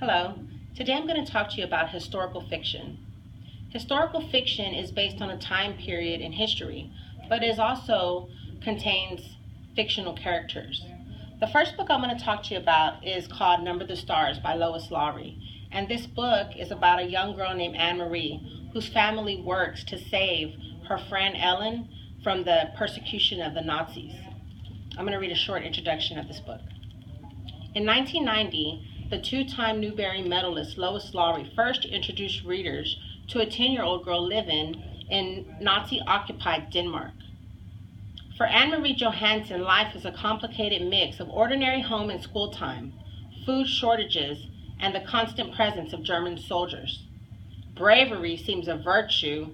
Hello. Today I'm going to talk to you about historical fiction. Historical fiction is based on a time period in history, but it also contains fictional characters. The first book I'm going to talk to you about is called Number the Stars by Lois Lowry. And this book is about a young girl named Anne Marie whose family works to save her friend Ellen from the persecution of the Nazis. I'm going to read a short introduction of this book. In 1990, the two-time Newbery medalist Lois Lowry first introduced readers to a 10-year-old girl living in Nazi-occupied Denmark. For Anne Marie Johansen, life is a complicated mix of ordinary home and school time, food shortages, and the constant presence of German soldiers. Bravery seems a virtue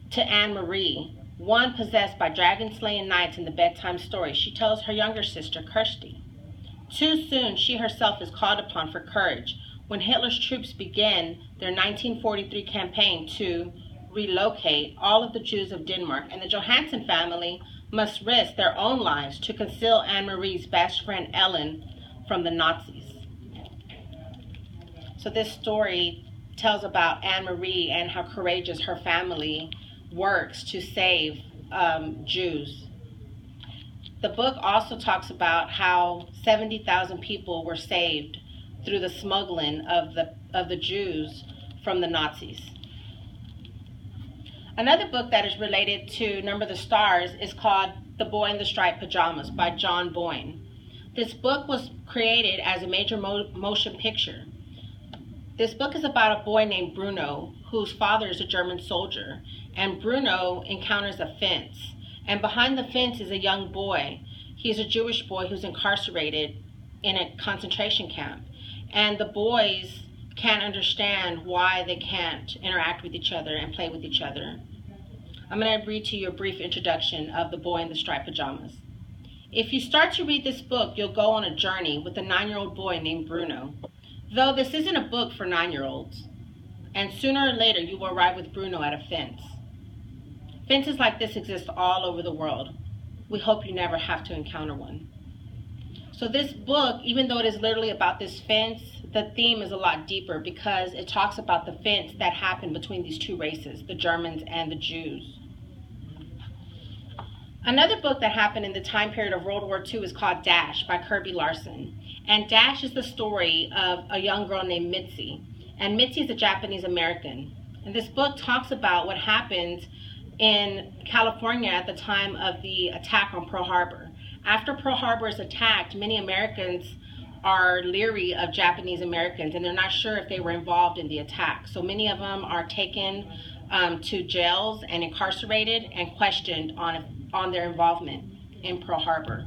to Anne Marie, one possessed by dragon-slaying knights in the bedtime story she tells her younger sister, Kirsty. Too soon, she herself is called upon for courage when Hitler's troops begin their 1943 campaign to relocate all of the Jews of Denmark, and the Johansen family must risk their own lives to conceal Anne Marie's best friend Ellen from the Nazis. So this story tells about Anne Marie and how courageous her family works to save Jews. The book also talks about how 70,000 people were saved through the smuggling of the Jews from the Nazis. Another book that is related to Number the Stars is called The Boy in the Striped Pajamas by John Boyne. This book was created as a major motion picture. This book is about a boy named Bruno whose father is a German soldier, and Bruno encounters a fence. And behind the fence is a young boy. He's a Jewish boy who's incarcerated in a concentration camp. And the boys can't understand why they can't interact with each other and play with each other. I'm going to read to you a brief introduction of The Boy in the Striped Pajamas. If you start to read this book, you'll go on a journey with a 9-year-old boy named Bruno. Though this isn't a book for 9-year-olds, and sooner or later you will arrive with Bruno at a fence. Fences like this exist all over the world. We hope you never have to encounter one. So this book, even though it is literally about this fence, the theme is a lot deeper because it talks about the fence that happened between these two races, the Germans and the Jews. Another book that happened in the time period of World War II is called Dash by Kirby Larson. And Dash is the story of a young girl named Mitzi. And Mitzi is a Japanese American. And this book talks about what happened in California at the time of the attack on Pearl Harbor. After Pearl Harbor is attacked, many Americans are leery of Japanese Americans, and they're not sure if they were involved in the attack. So many of them are taken to jails and incarcerated and questioned on their involvement in Pearl Harbor.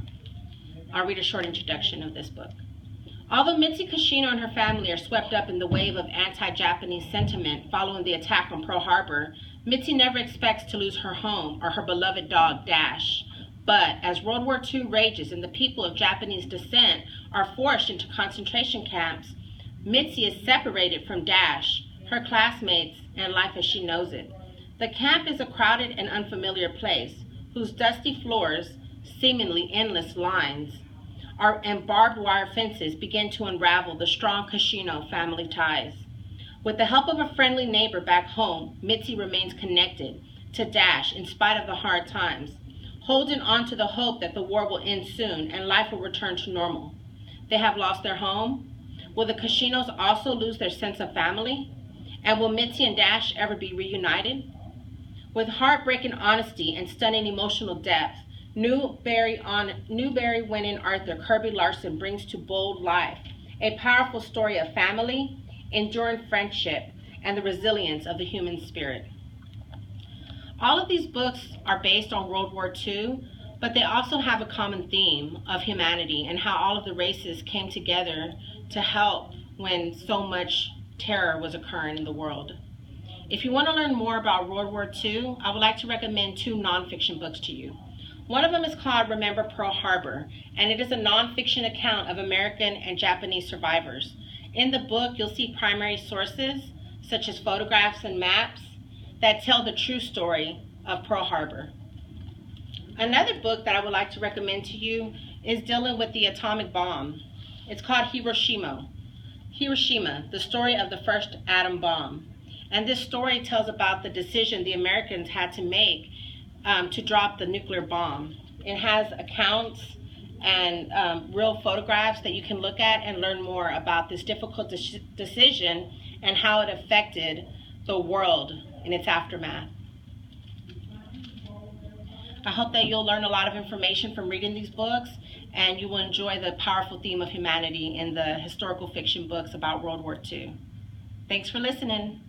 I'll read a short introduction of this book. Although Mitzi Kashino and her family are swept up in the wave of anti-Japanese sentiment following the attack on Pearl Harbor, Mitzi never expects to lose her home or her beloved dog, Dash. But as World War II rages and the people of Japanese descent are forced into concentration camps, Mitzi is separated from Dash, her classmates, and life as she knows it. The camp is a crowded and unfamiliar place whose dusty floors, seemingly endless lines, and barbed wire fences begin to unravel the strong Kashino family ties. With the help of a friendly neighbor back home, Mitzi remains connected to Dash in spite of the hard times, holding on to the hope that the war will end soon and life will return to normal. They have lost their home. Will the Kashinos also lose their sense of family? And will Mitzi and Dash ever be reunited? With heartbreaking honesty and stunning emotional depth, Newbery winning author Kirby Larson brings to bold life a powerful story of family, enduring friendship, and the resilience of the human spirit. All of these books are based on World War II, but they also have a common theme of humanity and how all of the races came together to help when so much terror was occurring in the world. If you want to learn more about World War II, I would like to recommend 2 nonfiction books to you. One of them is called Remember Pearl Harbor, and it is a nonfiction account of American and Japanese survivors. In the book, you'll see primary sources, such as photographs and maps, that tell the true story of Pearl Harbor. Another book that I would like to recommend to you is dealing with the atomic bomb. It's called Hiroshima. Hiroshima, the story of the first atom bomb. And this story tells about the decision the Americans had to make to drop the nuclear bomb. It has accounts and real photographs that you can look at and learn more about this difficult decision and how it affected the world in its aftermath. I hope that you'll learn a lot of information from reading these books, and you will enjoy the powerful theme of humanity in the historical fiction books about World War II. Thanks for listening.